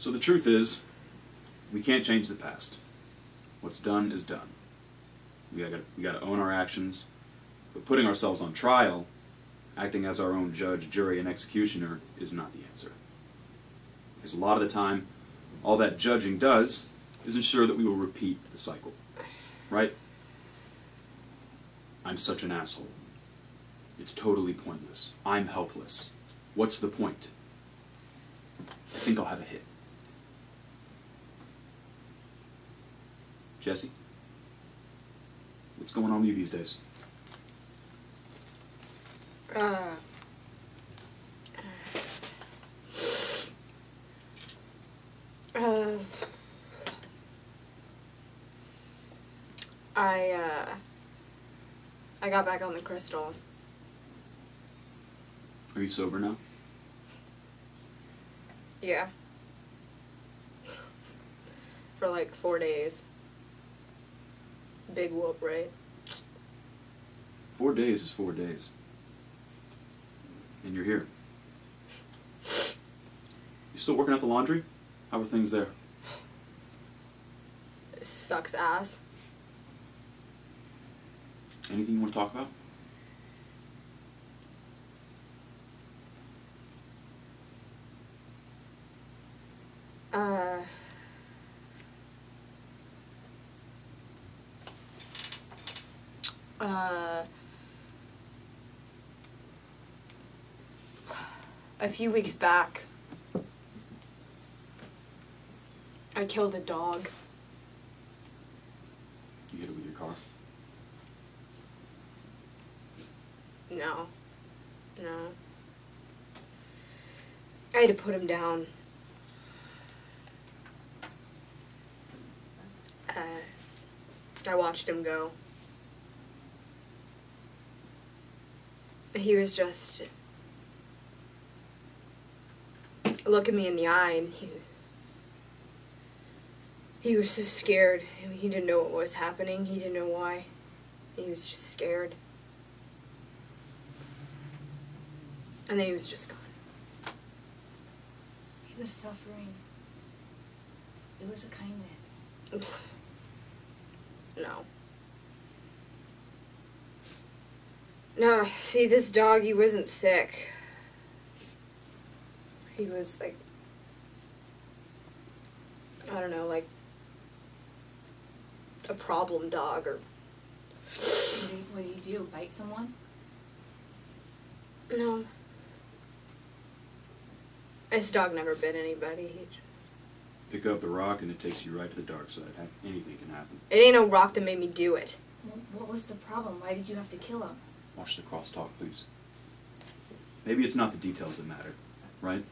So the truth is, we can't change the past. What's done is done. We gotta own our actions, but putting ourselves on trial, acting as our own judge, jury, and executioner is not the answer. Because a lot of the time, all that judging does is ensure that we will repeat the cycle. Right? I'm such an asshole. It's totally pointless. I'm helpless. What's the point? I think I'll have a hit. Jesse? What's going on with you these days? I got back on the crystal. Are you sober now? Yeah. For like 4 days. Big whoop, right? 4 days is 4 days. And you're here. You still working at the laundry? How are things there? It sucks ass. Anything you want to talk about? A few weeks back, I killed a dog. You hit it with your car? No. No. I had to put him down. I watched him go. He was just looking me in the eye, and he was so scared. He didn't know what was happening. He didn't know why. He was just scared. And then he was just gone. He was suffering. It was a kindness. No. No, see, this dog, he wasn't sick. He was, like, I don't know, like, a problem dog, or... What do you do? Bite someone? No. This dog never bit anybody. He just... Pick up the rock and it takes you right to the dark side. Anything can happen. It ain't no rock that made me do it. What was the problem? Why did you have to kill him? Watch the crosstalk, please. Maybe it's not the details that matter, right?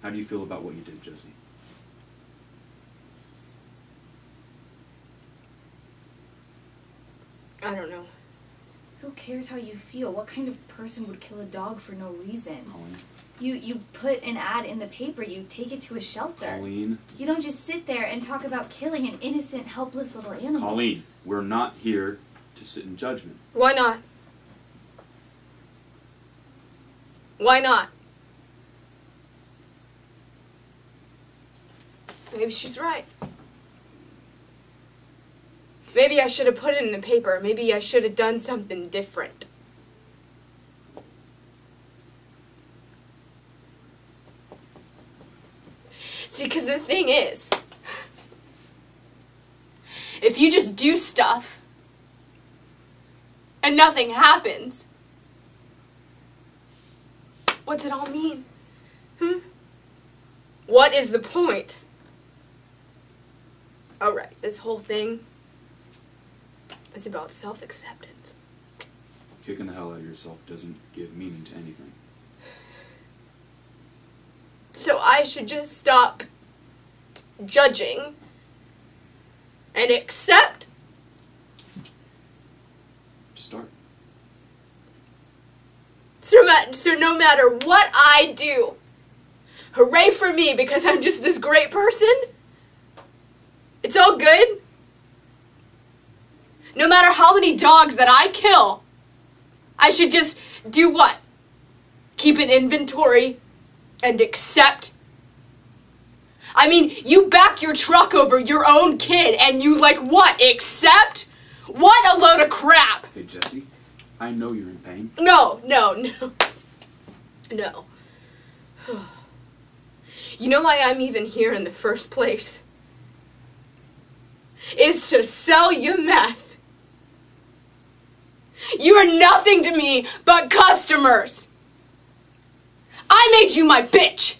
How do you feel about what you did, Jesse? I don't know. Who cares how you feel? What kind of person would kill a dog for no reason? Colleen? You put an ad in the paper, you take it to a shelter. Colleen? You don't just sit there and talk about killing an innocent, helpless little animal. Colleen, we're not here to sit in judgment. Why not? Why not? Maybe she's right. Maybe I should have put it in the paper. Maybe I should have done something different. See, because the thing is, if you just do stuff and nothing happens, what's it all mean? What is the point? Alright, this whole thing is about self-acceptance. Kicking the hell out of yourself doesn't give meaning to anything. So I should just stop judging and accept? Just start. So no matter what I do, hooray for me because I'm just this great person? It's all good? No matter how many dogs that I kill, I should just do what? Keep an inventory and accept I mean, you back your truck over your own kid and you like what, accept? What a load of crap! Hey, Jesse, I know you're in pain. No. You know why I'm even here in the first place? Is to sell you meth. You are nothing to me but customers. I made you my bitch.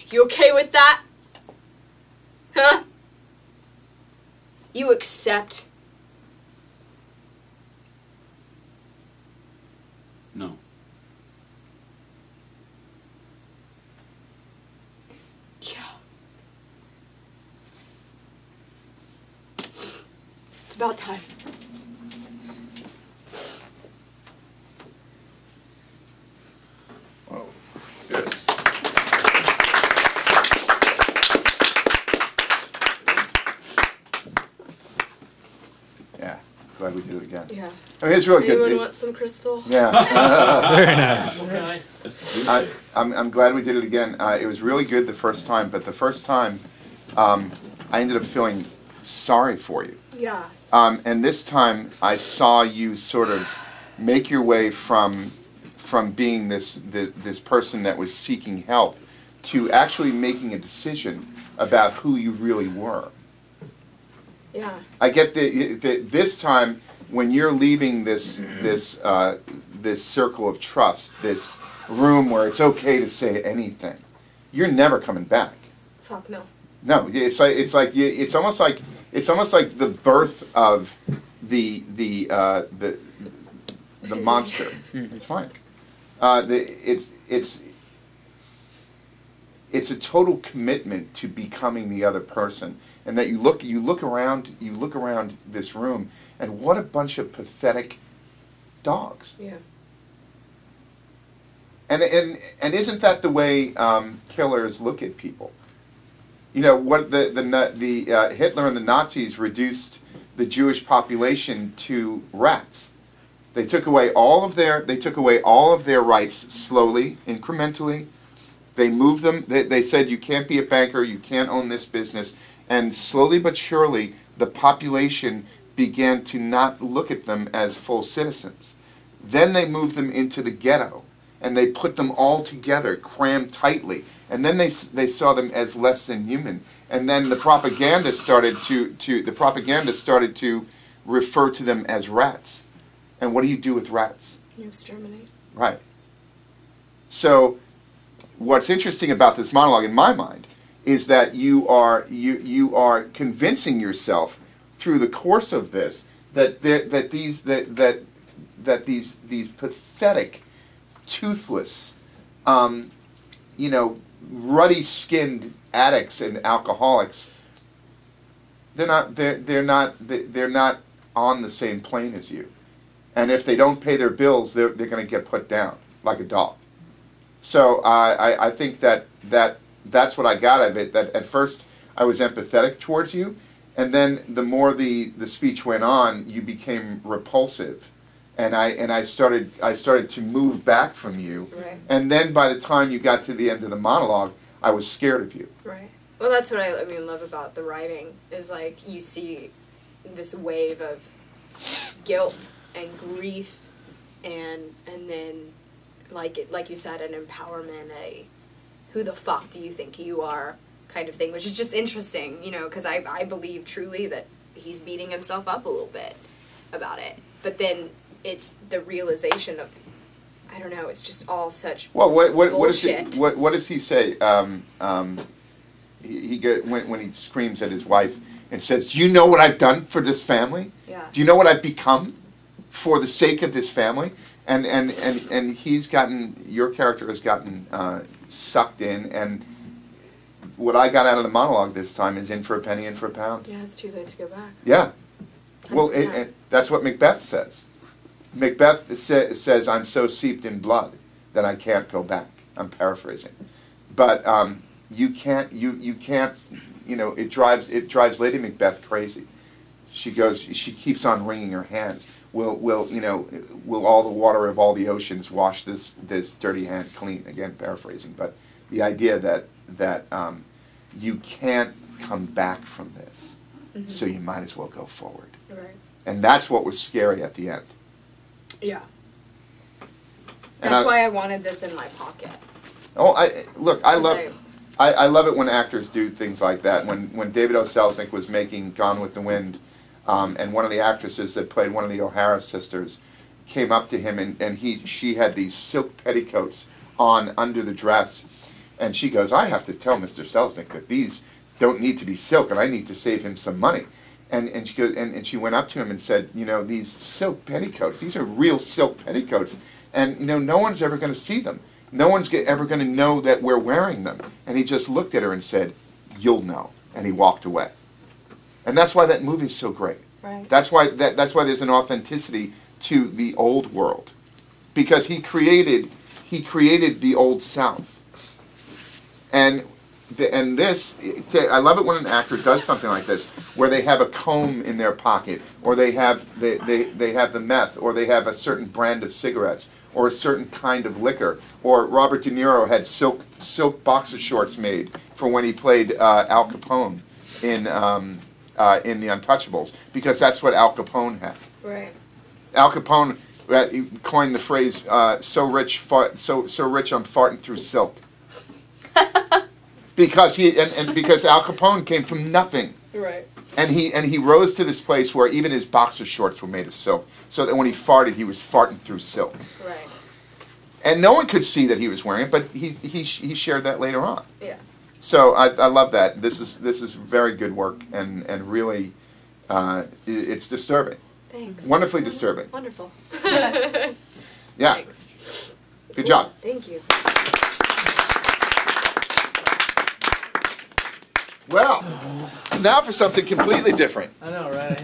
You okay with that? Huh? You accept? No. Yeah. It's about time. Oh, good. Yeah, glad we did it again. Yeah. I mean, it's really Anyone good. want some crystal? Yeah. Very nice. I'm glad we did it again. It was really good the first time, but the first time I ended up feeling sorry for you. Yeah. And this time I saw you sort of make your way from being this person that was seeking help to actually making a decision about who you really were. Yeah. I get this time when you're leaving this circle of trust, this room where it's okay to say anything, you're never coming back. Fuck no. No, it's almost like the birth of the monster. It's fine. It's a total commitment to becoming the other person, and that you look around this room, and what a bunch of pathetic dogs. Yeah. And isn't that the way killers look at people? You know what the Hitler and the Nazis reduced the Jewish population to rats. They took away all of their rights slowly, incrementally. They moved them. They said you can't be a banker, you can't own this business, and slowly but surely the population began to not look at them as full citizens. Then they moved them into the ghetto, and they put them all together, crammed tightly. And then they saw them as less than human. And then the propaganda started to refer to them as rats. And what do you do with rats? You exterminate. Right. So, what's interesting about this monologue, in my mind, is that you are convincing yourself through the course of this that these pathetic, toothless, ruddy-skinned addicts and alcoholics, they're not on the same plane as you. And if they don't pay their bills, they're going to get put down like a dog. So I think that's what I got out of it. That at first I was empathetic towards you, and then the more the speech went on, you became repulsive, and I started to move back from you. Right. And then by the time you got to the end of the monologue, I was scared of you. Right. Well, that's what I love about the writing is like you see this wave of guilt and grief, and then like you said, an empowerment, a who the fuck do you think you are kind of thing, which is just interesting, because I believe truly that he's beating himself up a little bit about it, but then it's the realization of, I don't know, it's just all such bullshit. What does he say? When he screams at his wife and says, "Do you know what I've done for this family? Yeah. Do you know what I've become for the sake of this family?" And your character has gotten sucked in, and what I got out of the monologue this time is in for a penny, in for a pound. Yeah, it's too late to go back. Yeah. Well, 100%. that's what Macbeth says. Macbeth says, "I'm so seeped in blood that I can't go back." I'm paraphrasing, but you can't. It drives Lady Macbeth crazy. She keeps on wringing her hands. Will all the water of all the oceans wash this dirty hand clean? Again, paraphrasing, but The idea that you can't come back from this, so you might as well go forward. Right. And that's what was scary at the end. Yeah. And That's why I wanted this in my pocket. Oh, I love it when actors do things like that. When David O. Selznick was making Gone with the Wind, and one of the actresses that played one of the O'Hara sisters came up to him, and she had these silk petticoats on under the dress, and she goes, "I have to tell Mr. Selznick that these don't need to be silk, and I need to save him some money." And she goes, and she went up to him and said, "You know, these silk petticoats, these are real silk petticoats, and you know, no one's ever going to see them. No one's ever going to know that we're wearing them." And he just looked at her and said, "You'll know," and he walked away. And that's why that movie's so great. Right. That's why there's an authenticity to the old world, because he created the Old South, and this, I love it when an actor does something like this, where they have a comb in their pocket, or they have the meth, or they have a certain brand of cigarettes, or a certain kind of liquor, or Robert De Niro had silk boxer shorts made for when he played Al Capone in The Untouchables, because that's what Al Capone had. Right. Al Capone coined the phrase "so rich I'm farting through silk," because because Al Capone came from nothing. Right. And he rose to this place where even his boxer shorts were made of silk, so that when he farted, he was farting through silk. Right. And no one could see that he was wearing it, but he shared that later on. Yeah. So I love that. This is very good work, and really, it's disturbing. Thanks. Wonderfully disturbing. Wonderful. Yeah. Thanks. Good job. Thank you. Well, now for something completely different. I know, right?